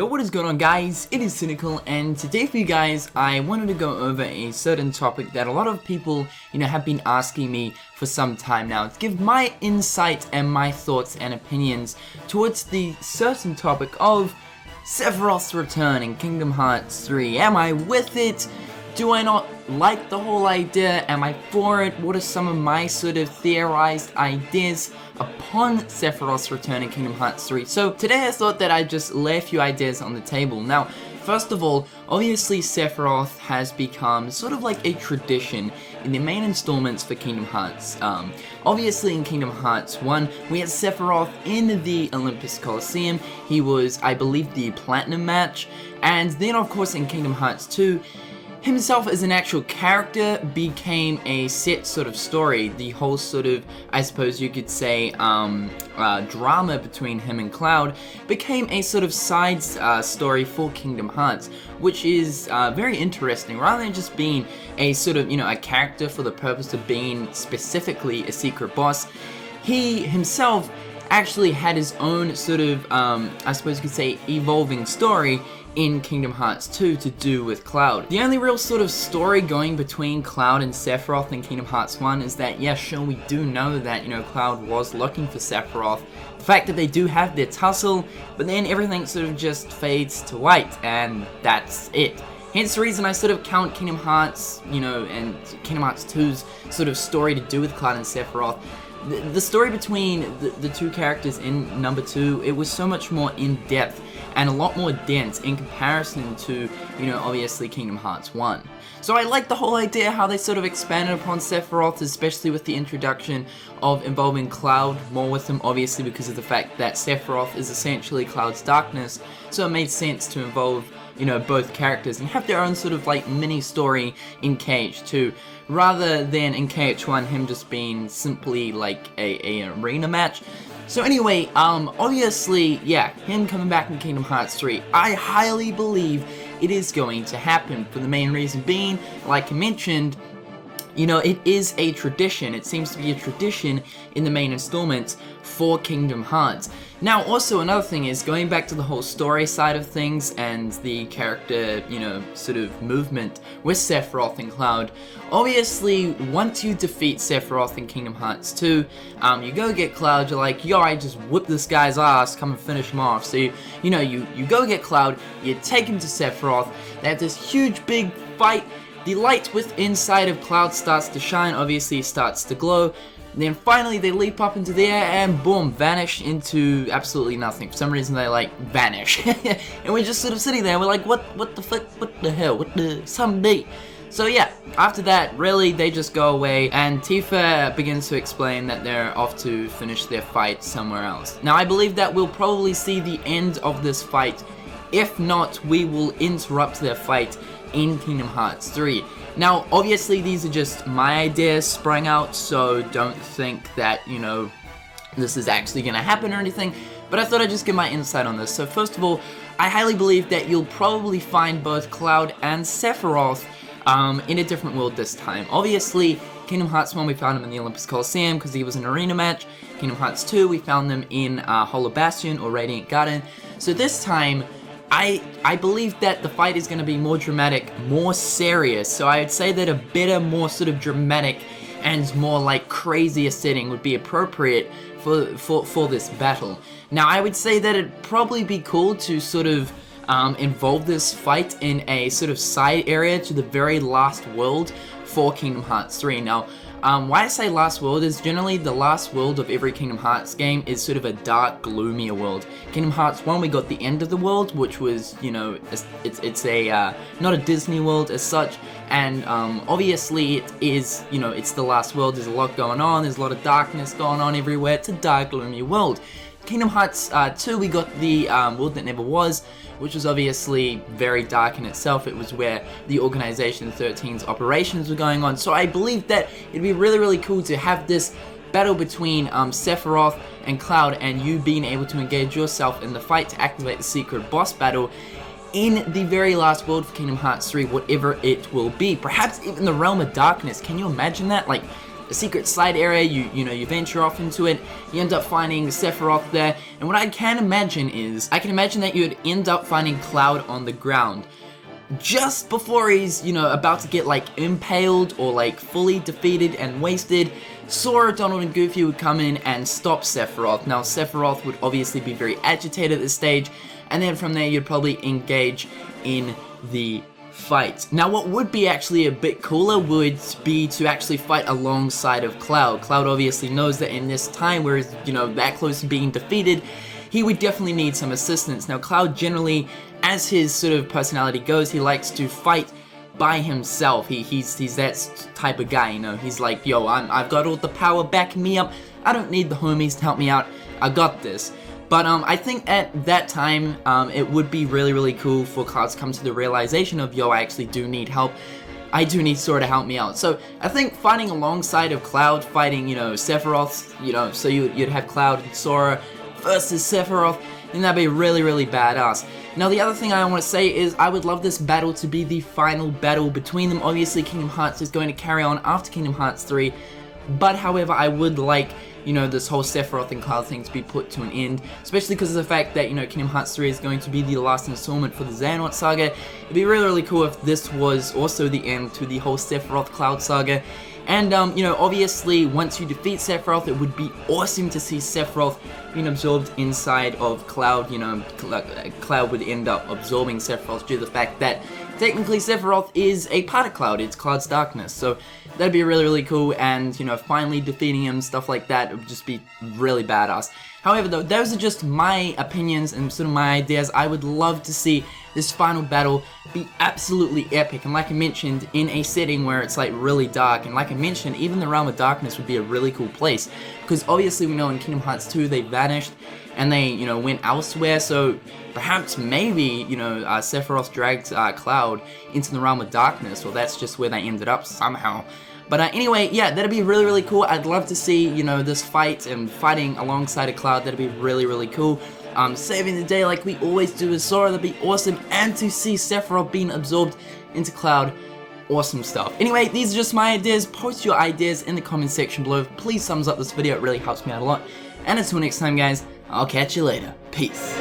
Yo, what is going on, guys? It is Cynnnical, and today for you guys, I wanted to go over a certain topic that a lot of people, have been asking me for some time now, to give my insight and my thoughts and opinions towards the certain topic of Sephiroth's return in Kingdom Hearts 3. Am I with it? Do I not like the whole idea? Am I for it? What are some of my sort of theorized ideas upon Sephiroth's return in Kingdom Hearts 3? So today I thought that I'd just lay a few ideas on the table. Now, first of all, obviously Sephiroth has become sort of like a tradition in the main installments for Kingdom Hearts. Obviously in Kingdom Hearts 1, we had Sephiroth in the Olympus Coliseum. He was, I believe, the Platinum match. And then, of course, in Kingdom Hearts 2, himself as an actual character became a set sort of story. The whole sort of, I suppose you could say, drama between him and Cloud became a sort of side story for Kingdom Hearts, which is very interesting. Rather than just being a sort of, a character for the purpose of being specifically a secret boss, he himself actually had his own sort of, I suppose you could say, evolving story in Kingdom Hearts 2 to do with Cloud. The only real sort of story going between Cloud and Sephiroth in Kingdom Hearts 1 is that, yeah, sure, we do know that, Cloud was looking for Sephiroth. The fact that they do have their tussle, but then everything sort of just fades to white, and that's it. Hence the reason I sort of count Kingdom Hearts, and Kingdom Hearts 2's sort of story to do with Cloud and Sephiroth. The story between the two characters in number 2, it was so much more in-depth and a lot more dense in comparison to, obviously Kingdom Hearts 1. So I like the whole idea how they sort of expanded upon Sephiroth, especially with the introduction of involving Cloud more with him, obviously because of the fact that Sephiroth is essentially Cloud's darkness, so it made sense to involve both characters and have their own sort of like mini story in KH2, rather than in KH1 him just being simply like a arena match. So anyway, obviously, yeah, him coming back in Kingdom Hearts 3, I highly believe it is going to happen, for the main reason being, like I mentioned, it is a tradition. It seems to be a tradition in the main installments for Kingdom Hearts. Now, also another thing is, going back to the whole story side of things and the character, sort of movement with Sephiroth and Cloud, obviously, once you defeat Sephiroth in Kingdom Hearts 2, you go get Cloud, you're like, yo, I just whipped this guy's ass, come and finish him off. So, you go get Cloud, you take him to Sephiroth, they have this huge big fight. The light inside of Cloud starts to shine, obviously starts to glow, and then finally they leap up into the air and boom, vanish into absolutely nothing. For some reason they like vanish. And we're just sort of sitting there, we're like, what the fuck, what the hell, what the someday. So yeah, after that, really, they just go away, and Tifa begins to explain that they're off to finish their fight somewhere else. Now I believe that we'll probably see the end of this fight. If not, we will interrupt their fight in Kingdom Hearts 3. Now, obviously, these are just my ideas sprung out, so don't think that, this is actually going to happen or anything, but I thought I'd just give my insight on this. So first of all, I highly believe that you'll probably find both Cloud and Sephiroth in a different world this time. Obviously, Kingdom Hearts 1, we found him in the Olympus Coliseum because he was an arena match. Kingdom Hearts 2, we found them in Hollow Bastion or Radiant Garden. So this time, I believe that the fight is going to be more dramatic, more serious, so I would say that a better, more sort of dramatic and more like crazier setting would be appropriate for this battle. Now I would say that it'd probably be cool to sort of involve this fight in a sort of side area to the very last world for Kingdom Hearts 3. Now, why I say last world is generally the last world of every Kingdom Hearts game is sort of a dark, gloomier world. Kingdom Hearts 1, we got the end of the world, which was, it's a, not a Disney world as such, and obviously it is, it's the last world, there's a lot going on, there's a lot of darkness going on everywhere, it's a dark, gloomy world. Kingdom Hearts 2, we got the world that never was, which was obviously very dark in itself. It was where the Organization 13's operations were going on. So I believe that it'd be really, really cool to have this battle between Sephiroth and Cloud, and you being able to engage yourself in the fight to activate the secret boss battle in the very last world for Kingdom Hearts 3, whatever it will be. Perhaps even the Realm of Darkness. Can you imagine that? Like, a secret side area, you venture off into it, you end up finding Sephiroth there, and what I can imagine is, I can imagine that you'd end up finding Cloud on the ground. Just before he's, about to get, like, impaled or, like, fully defeated and wasted, Sora, Donald, and Goofy would come in and stop Sephiroth. Now, Sephiroth would obviously be very agitated at this stage, and then from there you'd probably engage in the fight. Now, what would be actually a bit cooler would be to actually fight alongside of Cloud. Cloud obviously knows that in this time where he's, that close to being defeated, he would definitely need some assistance. Now, Cloud generally, as his sort of personality goes, he likes to fight by himself. He's that type of guy, he's like, yo, I've got all the power backing me up, I don't need the homies to help me out, I got this. But I think at that time, it would be really, really cool for Cloud to come to the realization of, yo, I actually do need help, I do need Sora to help me out. So I think fighting alongside of Cloud, fighting, Sephiroth, so you'd have Cloud and Sora versus Sephiroth, and that'd be really, really badass. Now, the other thing I want to say is I would love this battle to be the final battle between them. Obviously, Kingdom Hearts is going to carry on after Kingdom Hearts 3, but however, I would like, this whole Sephiroth and Cloud thing to be put to an end, especially because of the fact that, Kingdom Hearts 3 is going to be the last installment for the Xehanort saga. It'd be really, really cool if this was also the end to the whole Sephiroth Cloud saga. And, obviously, once you defeat Sephiroth, it would be awesome to see Sephiroth being absorbed inside of Cloud. Cloud would end up absorbing Sephiroth due to the fact that technically Sephiroth is a part of Cloud. It's Cloud's darkness. So that'd be really, really cool, and, finally defeating him, stuff like that, it would just be really badass. However, though, those are just my opinions and sort of my ideas. I would love to see this final battle be absolutely epic, and like I mentioned, in a setting where it's like really dark, and like I mentioned, even the Realm of Darkness would be a really cool place, because obviously we know in Kingdom Hearts 2 they vanished, and they, went elsewhere, so perhaps maybe, Sephiroth dragged Cloud into the Realm of Darkness, or that's just where they ended up somehow. But anyway, yeah, that'd be really, really cool. I'd love to see, this fight and fighting alongside of Cloud. That'd be really, really cool. Saving the day like we always do with Sora, that'd be awesome. And to see Sephiroth being absorbed into Cloud, awesome stuff. Anyway, these are just my ideas. Post your ideas in the comment section below. Please thumbs up this video, it really helps me out a lot. And until next time, guys, I'll catch you later. Peace.